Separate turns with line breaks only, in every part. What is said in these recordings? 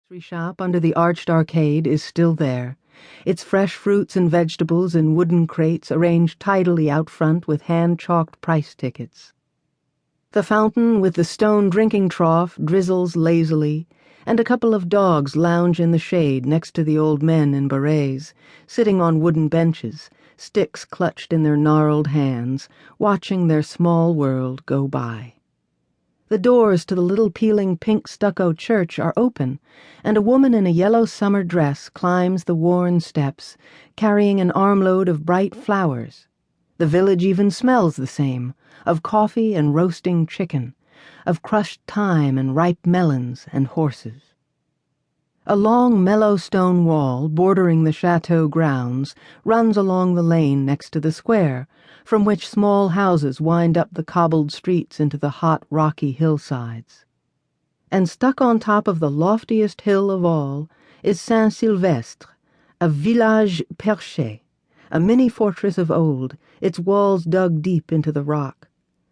grocery shop under the arched arcade is still there, its fresh fruits and vegetables in wooden crates arranged tidily out front with hand-chalked price tickets. The fountain with the stone drinking trough drizzles lazily, and a couple of dogs lounge in the shade next to the old men in berets, sitting on wooden benches, sticks clutched in their gnarled hands, watching their small world go by. The doors to the little peeling pink stucco church are open, and a woman in a yellow summer dress climbs the worn steps, carrying an armload of bright flowers. The village even smells the same, of coffee and roasting chicken, of crushed thyme and ripe melons and horses. A long mellow stone wall bordering the chateau grounds runs along the lane next to the square, from which small houses wind up the cobbled streets into the hot, rocky hillsides. And stuck on top of the loftiest hill of all is Saint-Sylvestre, a village perché, a mini-fortress of old, its walls dug deep into the rock.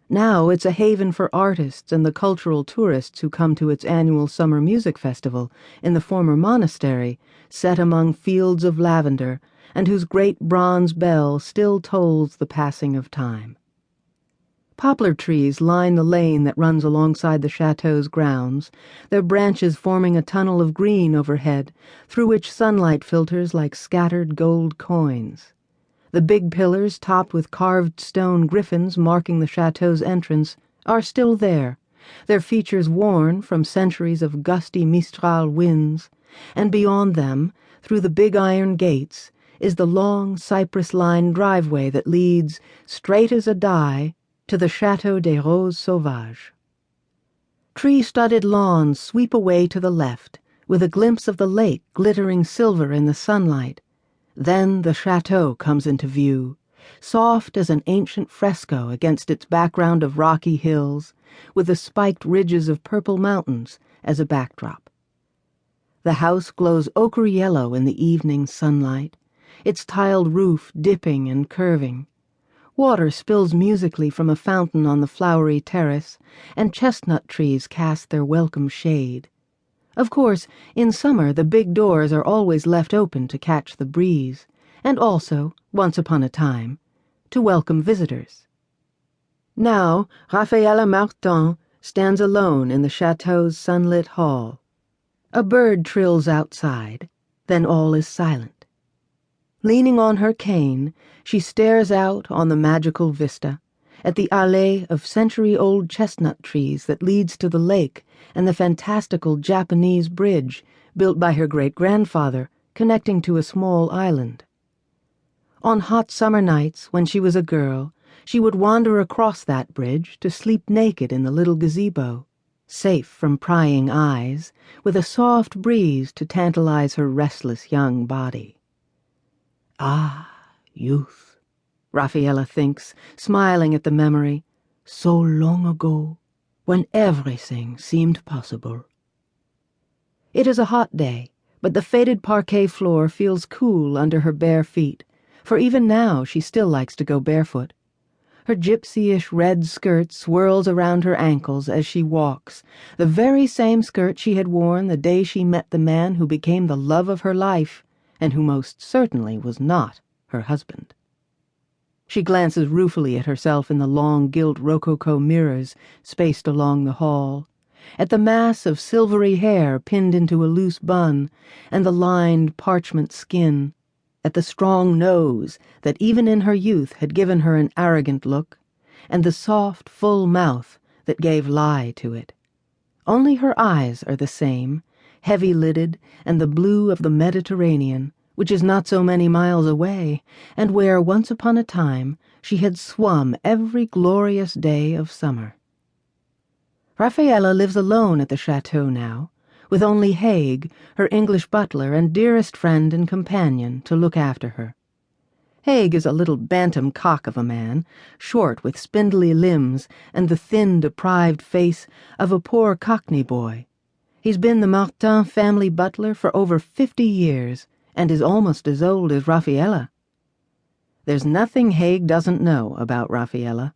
Now it's a haven for artists and the cultural tourists who come to its annual summer music festival in the former monastery, set among fields of lavender, and whose great bronze bell still tolls the passing of time. Poplar trees line the lane that runs alongside the chateau's grounds, their branches forming a tunnel of green overhead, through which sunlight filters like scattered gold coins. The big pillars, topped with carved stone griffins marking the chateau's entrance, are still there, their features worn from centuries of gusty Mistral winds, and beyond them, through the big iron gates, is the long cypress-lined driveway that leads, straight as a die, to the Château des Roses Sauvages. Tree-studded lawns sweep away to the left, with a glimpse of the lake glittering silver in the sunlight. Then the chateau comes into view, soft as an ancient fresco against its background of rocky hills, with the spiked ridges of purple mountains as a backdrop. The house glows ochre yellow in the evening sunlight, its tiled roof dipping and curving. Water spills musically from a fountain on the flowery terrace, and chestnut trees cast their welcome shade. Of course, in summer the big doors are always left open to catch the breeze, and also, once upon a time, to welcome visitors. Now, Clare Marks stands alone in the chateau's sunlit hall. A bird trills outside, then all is silent. Leaning on her cane, she stares out on the magical vista, at the allée of century-old chestnut trees that leads to the lake and the fantastical Japanese bridge built by her great-grandfather, connecting to a small island. On hot summer nights, when she was a girl, she would wander across that bridge to sleep naked in the little gazebo, safe from prying eyes, with a soft breeze to tantalize her restless young body. Ah, youth, Raffaella thinks, smiling at the memory, so long ago, when everything seemed possible. It is a hot day, but the faded parquet floor feels cool under her bare feet, for even now she still likes to go barefoot. Her gypsy-ish red skirt swirls around her ankles as she walks, the very same skirt she had worn the day she met the man who became the love of her life, and who most certainly was not her husband. She glances ruefully at herself in the long gilt rococo mirrors spaced along the hall, at the mass of silvery hair pinned into a loose bun, and the lined parchment skin, at the strong nose that even in her youth had given her an arrogant look, and the soft, full mouth that gave lie to it. Only her eyes are the same, heavy-lidded and the blue of the Mediterranean, which is not so many miles away, and where, once upon a time, she had swum every glorious day of summer. Raffaella lives alone at the chateau now, with only Haig, her English butler and dearest friend and companion, to look after her. Haig is a little bantam cock of a man, short with spindly limbs and the thin, deprived face of a poor Cockney boy. He's been the Marten family butler for over 50 years, and is almost as old as Raffaella. There's nothing Haig doesn't know about Raffaella.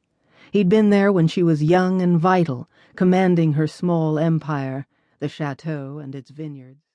He'd been there when she was young and vital, commanding her small empire, the chateau and its vineyards.